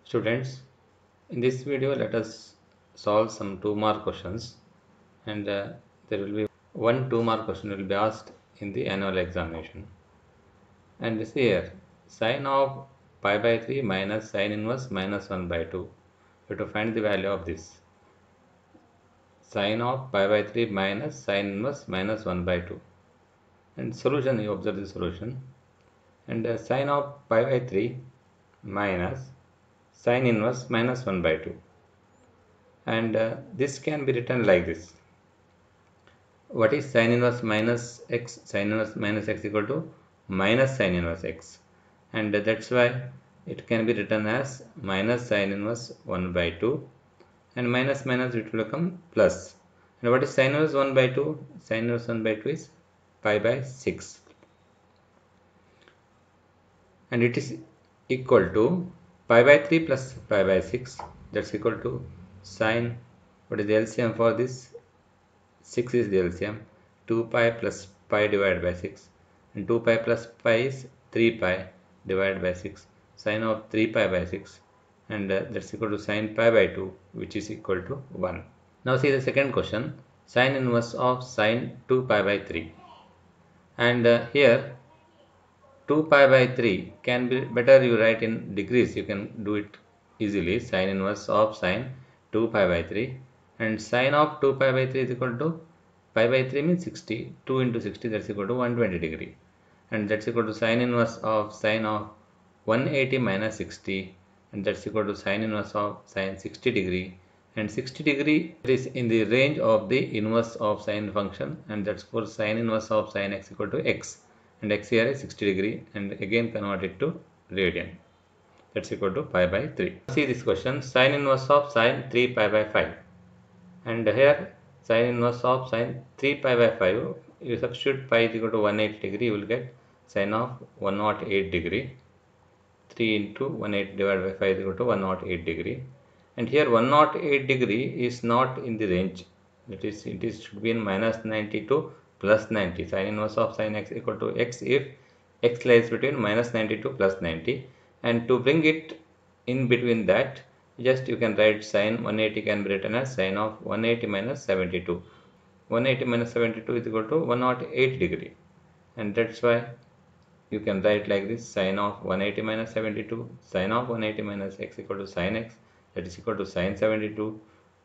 Students, in this video let us solve some 2-mark questions, and there will be one 2-mark question will be asked in the annual examination. And see here, sine of pi by 3 minus sine inverse minus 1 by 2. You have to find the value of this. Sine of pi by 3 minus sine inverse minus 1 by 2. And solution, you observe the solution. And sine of pi by 3 minus sine inverse minus 1 by 2. And this can be written like this. What is sine inverse minus x? Sine inverse minus x equal to minus sine inverse x, and that's why it can be written as minus sine inverse 1 by 2, and minus minus it will become plus. And what is sine inverse 1 by 2? Sine inverse 1 by 2 is pi by 6, and it is equal to pi by 3 plus pi by 6, that's equal to sine. What is the LCM for this? 6 is the LCM. 2 pi plus pi divided by 6, and 2 pi plus pi is 3 pi divided by 6, sine of 3 pi by 6, and that's equal to sine pi by 2, which is equal to 1. Now see the second question, sine inverse of sine 2 pi by 3, and here 2 pi by 3 can be better you write in degrees, you can do it easily. Sine inverse of sine 2 pi by 3, and sine of 2 pi by 3 is equal to pi by 3 means 60, 2 into 60, that's equal to 120 degree, and that's equal to sine inverse of sine of 180 minus 60, and that's equal to sine inverse of sine 60 degree, and 60 degree is in the range of the inverse of sine function, and that's for sine inverse of sine x equal to x, and x here is 60 degree, and again convert it to radian, that's equal to pi by 3. See this question, sine inverse of sine 3 pi by 5, and here sine inverse of sine 3 pi by 5, you substitute pi is equal to 180 degree, you will get sine of 108 degree. 3 into 180 divided by 5 is equal to 108 degree, and here 108 degree is not in the range, that is it is should be in minus 90 to plus 90. Sine inverse of sine x equal to x if x lies between minus 90 to plus 90, and to bring it in between that, just you can write sine 180 can be written as sine of 180 minus 72. 180 minus 72 is equal to 108 degree, and that's why you can write like this, sine of 180 minus 72, sine of 180 minus x equal to sine x, that is equal to sine 72.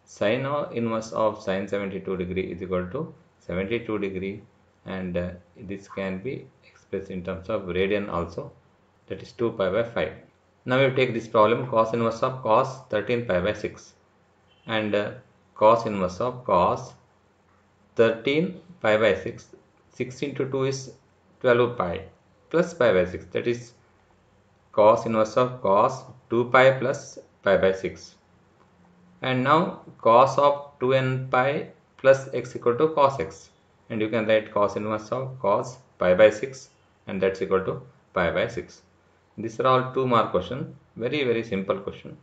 Sine inverse of sine 72 degree is equal to 72 degree, and this can be expressed in terms of radian also, that is 2 pi by 5. Now we take this problem, cos inverse of cos 13 pi by 6, and cos inverse of cos 13 pi by 6, 6 into 2 is 12 pi plus pi by 6, that is cos inverse of cos 2 pi plus pi by 6, and now cos of 2n pi plus x equal to cos x, and you can write cos inverse of cos pi by 6, and that's equal to pi by 6. These are all 2-mark question, very simple question.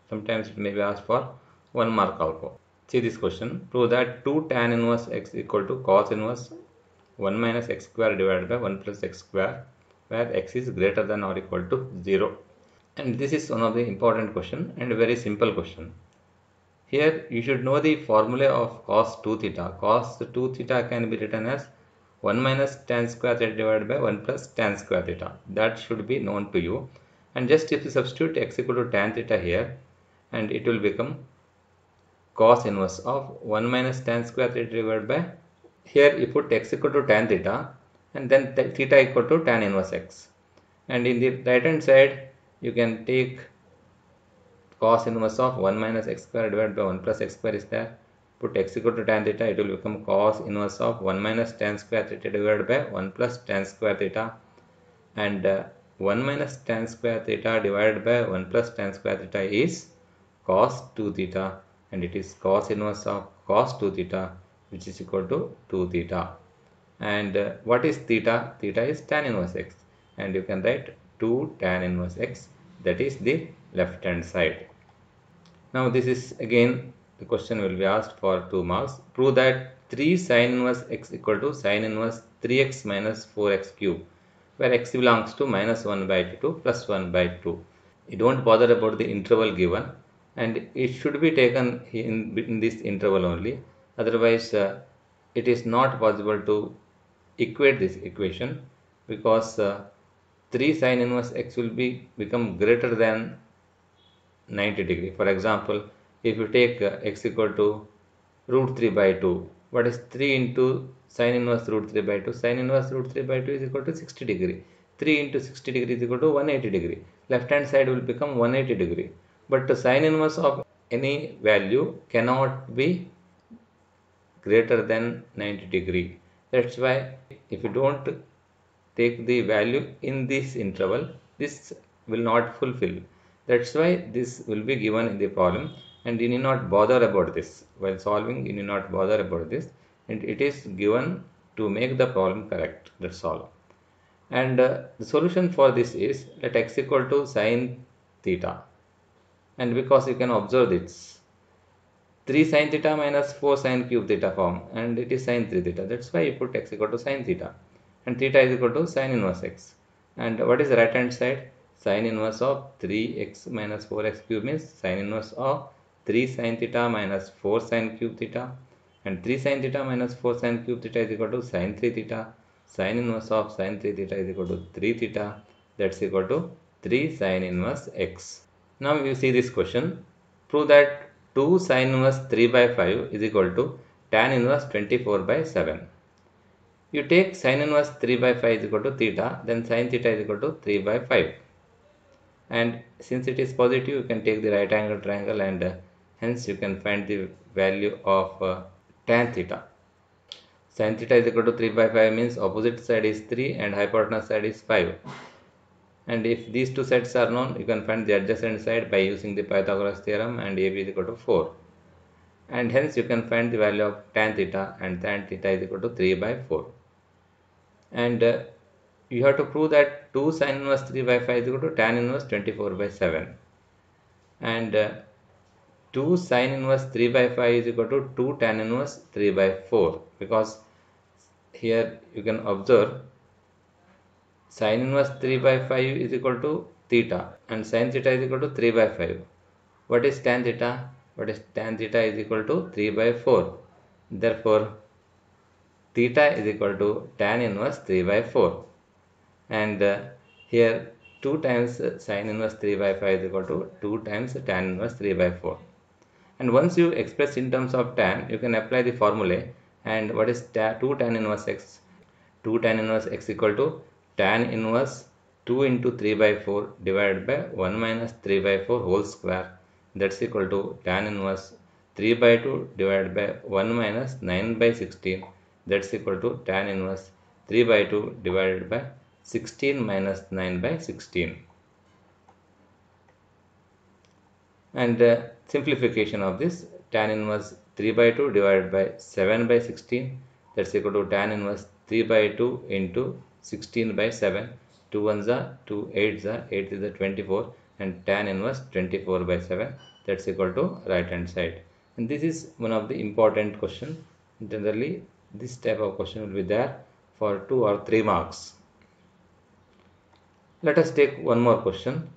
Sometimes it may be asked for 1 mark also. See this question, prove that 2 tan inverse x equal to cos inverse 1 minus x square divided by 1 plus x square, where x is greater than or equal to 0. And this is one of the important question and a very simple question. Here you should know the formula of cos 2 theta. Cos 2 theta can be written as 1 minus tan square theta divided by 1 plus tan square theta. That should be known to you. And just if you substitute x equal to tan theta here, and it will become cos inverse of 1 minus tan square theta divided by, here you put x equal to tan theta, and then theta equal to tan inverse x, and in the right hand side you can take cos inverse of 1 minus x square divided by 1 plus x square is there, put x equal to tan theta, it will become cos inverse of 1 minus tan square theta divided by 1 plus tan square theta, and 1 minus tan square theta divided by 1 plus tan square theta is cos 2 theta, and it is cos inverse of cos 2 theta, which is equal to 2 theta. And what is theta? Theta is tan inverse x, and you can write 2 tan inverse x, that is the left hand side. Now this is again the question will be asked for 2 marks. Prove that 3 sin inverse x equal to sin inverse 3x minus 4x cube, where x belongs to minus 1 by 2 plus 1 by 2. You don't bother about the interval given, and it should be taken in this interval only. Otherwise, it is not possible to equate this equation, because 3 sine inverse x will become greater than 90 degree. For example, if you take x equal to root 3 by 2, what is 3 into sine inverse root 3 by 2? Sine inverse root 3 by 2 is equal to 60 degree. 3 into 60 degree is equal to 180 degree. Left hand side will become 180 degree. But the sine inverse of any value cannot be greater than 90 degree. That's why if you don't take the value in this interval, this will not fulfill. That's why this will be given in the problem, and you need not bother about this. While solving, you need not bother about this, and it is given to make the problem correct. That's all. And the solution for this is, let x equal to sine theta, and because you can observe this 3 sine theta minus 4 sine cube theta form, and it is sine 3 theta. That's why you put x equal to sine theta, and theta is equal to sine inverse x. And what is the right hand side? Sine inverse of 3x minus 4x cube means sine inverse of 3 sine theta minus 4 sine cube theta, and 3 sine theta minus 4 sine cube theta is equal to sine 3 theta. Sine inverse of sine 3 theta is equal to 3 theta. That's equal to 3 sine inverse x. Now you see this question. Prove that 2 sine inverse 3 by 5 is equal to tan inverse 24 by 7. You take sine inverse 3 by 5 is equal to theta, then sine theta is equal to 3 by 5. And since it is positive, you can take the right angle triangle, and hence you can find the value of tan theta. Sin theta is equal to 3 by 5 means opposite side is 3 and hypotenuse side is 5. And if these two sides are known, you can find the adjacent side by using the Pythagoras theorem, and AB is equal to 4. And hence you can find the value of tan theta, and tan theta is equal to 3 by 4. And you have to prove that 2 sin inverse 3 by 5 is equal to tan inverse 24 by 7. And 2 sin inverse 3 by 5 is equal to 2 tan inverse 3 by 4, because here you can observe sin inverse 3 by 5 is equal to theta, and sin theta is equal to 3 by 5. What is tan theta? What is tan theta is equal to 3 by 4. Therefore, theta is equal to tan inverse 3 by 4. And here 2 times sin inverse 3 by 5 is equal to 2 times tan inverse 3 by 4. And once you express in terms of tan, you can apply the formula. And what is 2 tan inverse x? 2 tan inverse x equal to tan inverse 2 into 3 by 4 divided by 1 minus 3 by 4 whole square. That's equal to tan inverse 3 by 2 divided by 1 minus 9 by 16. That's equal to tan inverse 3 by 2 divided by 16 minus 9 by 16. And simplification of this, tan inverse 3 by 2 divided by 7 by 16, that's equal to tan inverse 3 by 2 into 16 by 7. 2 ones are 2, 8s are 8 is the 24, and tan inverse 24 by 7, that's equal to right hand side. And this is one of the important question. Generally this type of question will be there for 2 or 3 marks. Let us take one more question,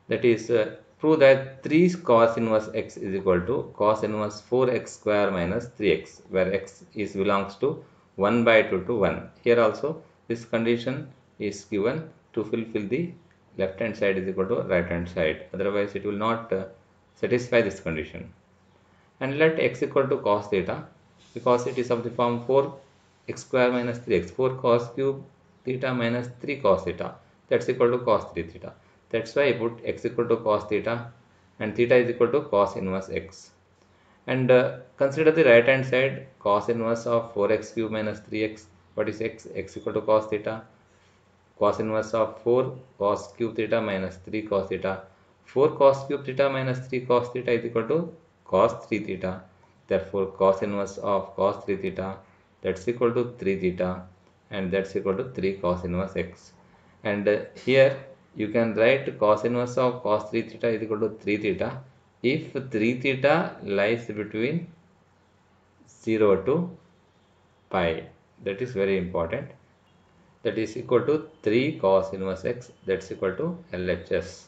that is prove that 3 cos inverse x is equal to cos inverse 4x square minus 3x, where x is belongs to 1 by 2 to 1. Here also this condition is given to fulfill the left hand side is equal to right hand side, otherwise it will not satisfy this condition. And let x equal to cos theta, because it is of the form 4x square minus 3x, 4 cos cube theta minus 3 cos theta, that's equal to cos 3 theta. That's why I put x equal to cos theta, and theta is equal to cos inverse x. And consider the right hand side, cos inverse of 4x cube minus 3x. What is x? X equal to cos theta. Cos inverse of 4 cos cube theta minus 3 cos theta. 4 cos cube theta minus 3 cos theta is equal to cos 3 theta. Therefore, cos inverse of cos 3 theta, that's equal to 3 theta, and that's equal to 3 cos inverse x. And here you can write cos inverse of cos 3 theta is equal to 3 theta if 3 theta lies between 0 to pi. That is very important. That is equal to 3 cos inverse x, that's equal to LHS.